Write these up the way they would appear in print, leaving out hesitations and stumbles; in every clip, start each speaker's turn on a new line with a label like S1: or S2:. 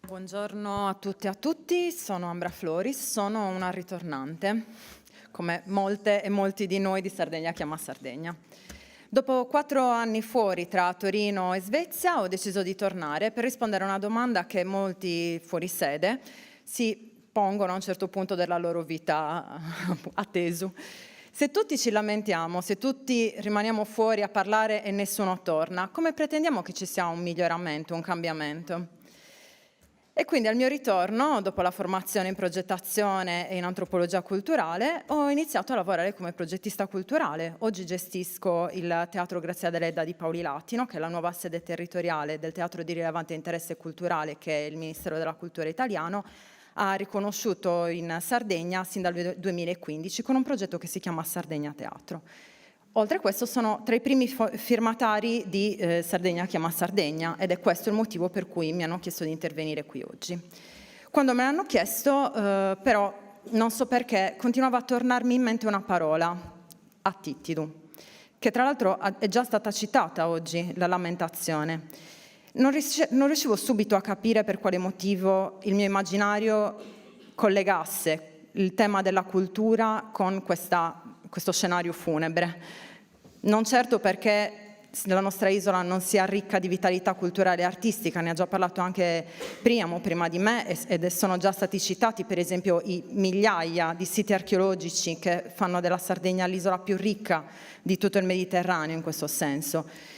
S1: Buongiorno a tutte e a tutti, sono Ambra Floris, sono una ritornante, come molte e molti di noi di Sardegna chiama Sardegna. Dopo 4 anni fuori tra Torino e Svezia ho deciso di tornare per rispondere a una domanda che molti fuori sede si pongono a un certo punto della loro vita atteso. Se tutti ci lamentiamo, se tutti rimaniamo fuori a parlare e nessuno torna, come pretendiamo che ci sia un miglioramento, un cambiamento? E quindi al mio ritorno, dopo la formazione in progettazione e in antropologia culturale, ho iniziato a lavorare come progettista culturale. Oggi gestisco il Teatro Grazia Deledda di Paoli Latino, che è la nuova sede territoriale del Teatro di rilevante interesse culturale che il Ministero della Cultura italiano ha riconosciuto in Sardegna sin dal 2015 con un progetto che si chiama Sardegna Teatro. Oltre a questo sono tra i primi firmatari di Sardegna chiama Sardegna ed è questo il motivo per cui mi hanno chiesto di intervenire qui oggi. Quando me l'hanno chiesto, però, non so perché, continuava a tornarmi in mente una parola, attittidu, che tra l'altro è già stata citata oggi, la lamentazione. Non riuscivo subito a capire per quale motivo il mio immaginario collegasse il tema della cultura con questo scenario funebre. Non certo perché la nostra isola non sia ricca di vitalità culturale e artistica, ne ha già parlato anche prima di me ed sono già stati citati per esempio i migliaia di siti archeologici che fanno della Sardegna l'isola più ricca di tutto il Mediterraneo in questo senso.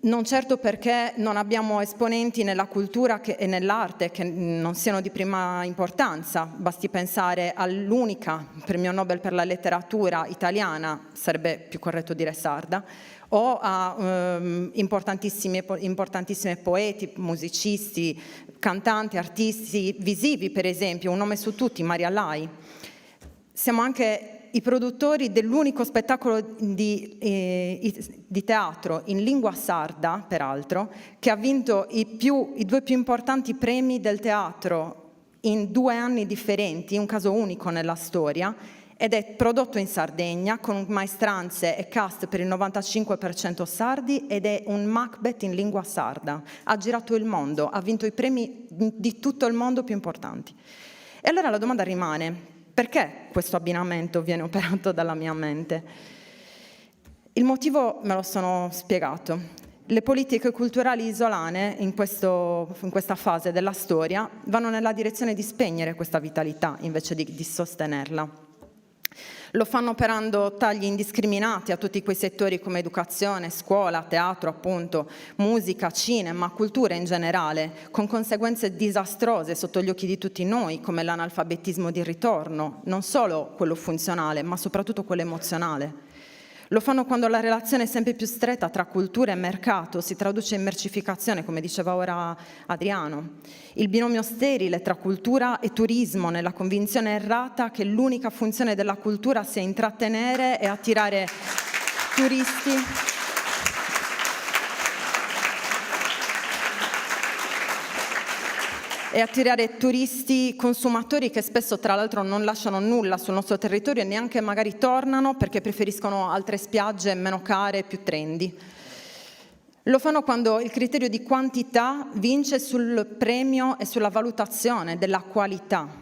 S1: Non certo perché non abbiamo esponenti nella cultura e nell'arte che non siano di prima importanza. Basti pensare all'unica premio Nobel per la letteratura italiana, sarebbe più corretto dire sarda, o a importantissime poeti, musicisti, cantanti, artisti visivi, per esempio, un nome su tutti, Maria Lai. Siamo anche i produttori dell'unico spettacolo di teatro in lingua sarda, peraltro, che ha vinto i 2 più importanti premi del teatro in 2 anni differenti, un caso unico nella storia, ed è prodotto in Sardegna con maestranze e cast per il 95% sardi ed è un Macbeth in lingua sarda. Ha girato il mondo, ha vinto i premi di tutto il mondo più importanti. E allora la domanda rimane: perché questo abbinamento viene operato dalla mia mente? Il motivo me lo sono spiegato. Le politiche culturali isolane in questa fase della storia vanno nella direzione di spegnere questa vitalità invece di sostenerla. Lo fanno operando tagli indiscriminati a tutti quei settori come educazione, scuola, teatro, appunto, musica, cinema, cultura in generale, con conseguenze disastrose sotto gli occhi di tutti noi, come l'analfabetismo di ritorno, non solo quello funzionale, ma soprattutto quello emozionale. Lo fanno quando la relazione sempre più stretta tra cultura e mercato si traduce in mercificazione, come diceva ora Adriano. Il binomio sterile tra cultura e turismo, nella convinzione errata che l'unica funzione della cultura sia intrattenere e attirare turisti. E attirare turisti consumatori che spesso tra l'altro non lasciano nulla sul nostro territorio e neanche magari tornano perché preferiscono altre spiagge meno care e più trendy. Lo fanno quando il criterio di quantità vince sul premio e sulla valutazione della qualità.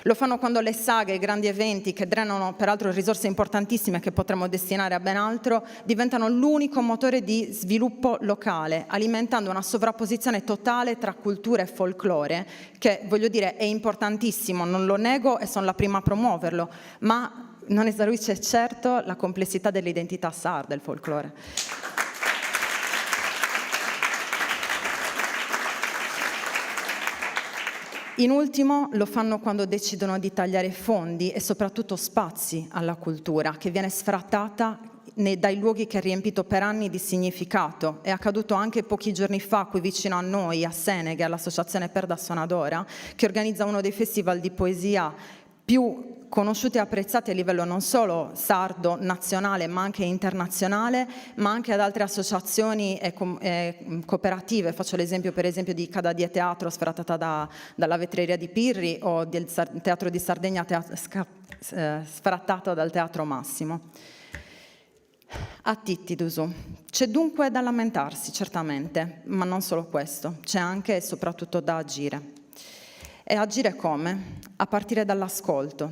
S1: Lo fanno quando le saghe, i grandi eventi che drenano peraltro risorse importantissime che potremmo destinare a ben altro, diventano l'unico motore di sviluppo locale, alimentando una sovrapposizione totale tra cultura e folklore, che voglio dire è importantissimo, non lo nego e sono la prima a promuoverlo, ma non esaurisce certo la complessità dell'identità sarda, il folklore. In ultimo lo fanno quando decidono di tagliare fondi e soprattutto spazi alla cultura, che viene sfrattata dai luoghi che ha riempito per anni di significato. È accaduto anche pochi giorni fa qui vicino a noi, a Senega, all'Associazione Perda Sonadora, che organizza uno dei festival di poesia più conosciuti e apprezzati a livello non solo sardo, nazionale, ma anche internazionale, ma anche ad altre associazioni e cooperative. Faccio l'esempio per esempio di Cadadie Teatro, sfrattata dalla Vetreria di Pirri, o del Teatro di Sardegna, sfrattato dal Teatro Massimo. Attittidusu. C'è dunque da lamentarsi, certamente, ma non solo questo, c'è anche e soprattutto da agire. E agire come? A partire dall'ascolto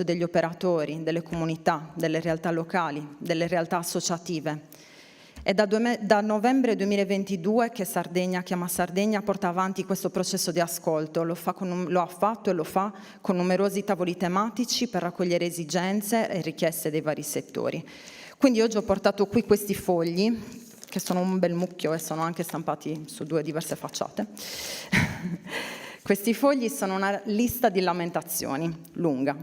S1: degli operatori, delle comunità, delle realtà locali, delle realtà associative. È da novembre 2022 che Sardegna Chiama Sardegna porta avanti questo processo di ascolto. Lo ha fatto e lo fa con numerosi tavoli tematici per raccogliere esigenze e richieste dei vari settori. Quindi oggi ho portato qui questi fogli, che sono un bel mucchio e sono anche stampati su 2 diverse facciate. Questi fogli sono una lista di lamentazioni, lunga.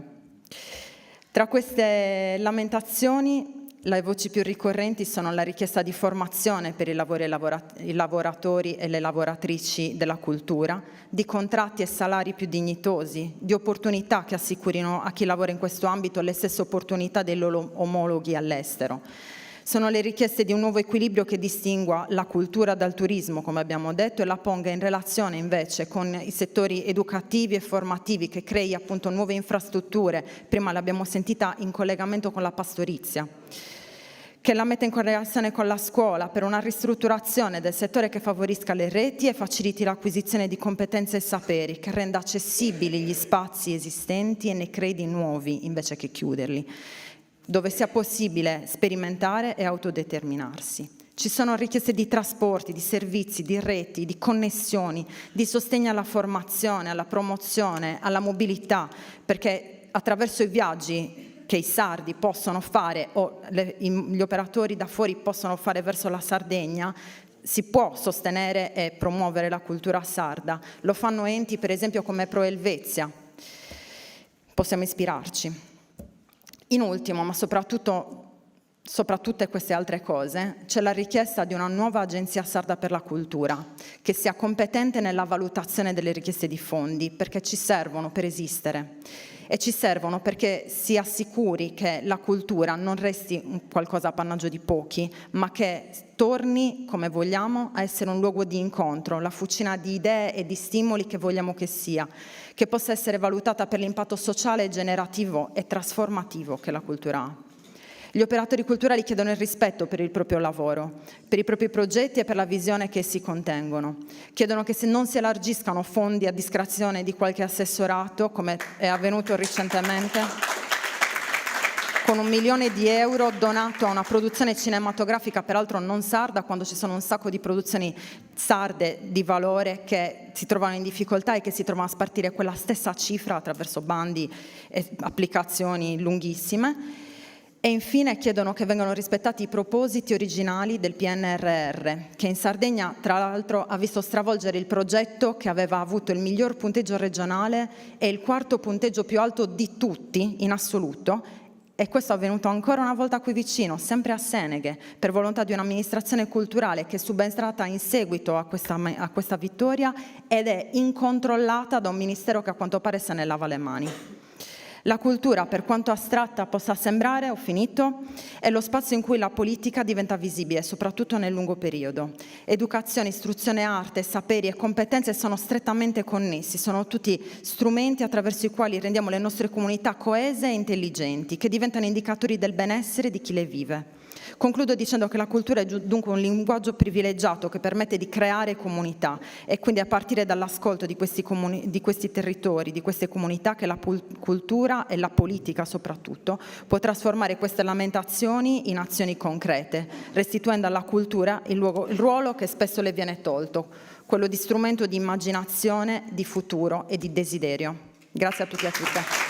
S1: Tra queste lamentazioni, le voci più ricorrenti sono la richiesta di formazione per i lavoratori e le lavoratrici della cultura, di contratti e salari più dignitosi, di opportunità che assicurino a chi lavora in questo ambito le stesse opportunità dei loro omologhi all'estero. Sono le richieste di un nuovo equilibrio che distingua la cultura dal turismo, come abbiamo detto, e la ponga in relazione invece con i settori educativi e formativi, che crei appunto nuove infrastrutture, prima l'abbiamo sentita in collegamento con la pastorizia, che la metta in correlazione con la scuola per una ristrutturazione del settore che favorisca le reti e faciliti l'acquisizione di competenze e saperi, che renda accessibili gli spazi esistenti e ne crei di nuovi invece che chiuderli, dove sia possibile sperimentare e autodeterminarsi. Ci sono richieste di trasporti, di servizi, di reti, di connessioni, di sostegno alla formazione, alla promozione, alla mobilità, perché attraverso i viaggi che i sardi possono fare o gli operatori da fuori possono fare verso la Sardegna, si può sostenere e promuovere la cultura sarda. Lo fanno enti, per esempio, come Pro Elvezia. Possiamo ispirarci. In ultimo, ma sopra tutte queste altre cose, c'è la richiesta di una nuova agenzia sarda per la cultura, che sia competente nella valutazione delle richieste di fondi, perché ci servono per esistere. E ci servono perché si assicuri che la cultura non resti qualcosa appannaggio di pochi, ma che torni, come vogliamo, a essere un luogo di incontro, la fucina di idee e di stimoli che vogliamo che sia, che possa essere valutata per l'impatto sociale, generativo e trasformativo che la cultura ha. Gli operatori culturali chiedono il rispetto per il proprio lavoro, per i propri progetti e per la visione che essi contengono. Chiedono che non si elargiscano fondi a discrezione di qualche assessorato, come è avvenuto recentemente, con 1 milione di euro donato a una produzione cinematografica, peraltro non sarda, quando ci sono un sacco di produzioni sarde di valore che si trovano in difficoltà e che si trovano a spartire quella stessa cifra attraverso bandi e applicazioni lunghissime. E infine chiedono che vengano rispettati i propositi originali del PNRR, che in Sardegna, tra l'altro, ha visto stravolgere il progetto che aveva avuto il miglior punteggio regionale e il 4º punteggio più alto di tutti in assoluto, e questo è avvenuto ancora una volta qui vicino, sempre a Seneghe, per volontà di un'amministrazione culturale che è subentrata in seguito a questa vittoria ed è incontrollata da un ministero che a quanto pare se ne lava le mani. La cultura, per quanto astratta possa sembrare, ho finito, è lo spazio in cui la politica diventa visibile, soprattutto nel lungo periodo. Educazione, istruzione, arte, saperi e competenze sono strettamente connessi, sono tutti strumenti attraverso i quali rendiamo le nostre comunità coese e intelligenti, che diventano indicatori del benessere di chi le vive. Concludo dicendo che la cultura è dunque un linguaggio privilegiato che permette di creare comunità, e quindi a partire dall'ascolto di questi territori, di queste comunità, che la cultura e la politica soprattutto può trasformare queste lamentazioni in azioni concrete, restituendo alla cultura il ruolo che spesso le viene tolto, quello di strumento di immaginazione, di futuro e di desiderio. Grazie a tutti e a tutte.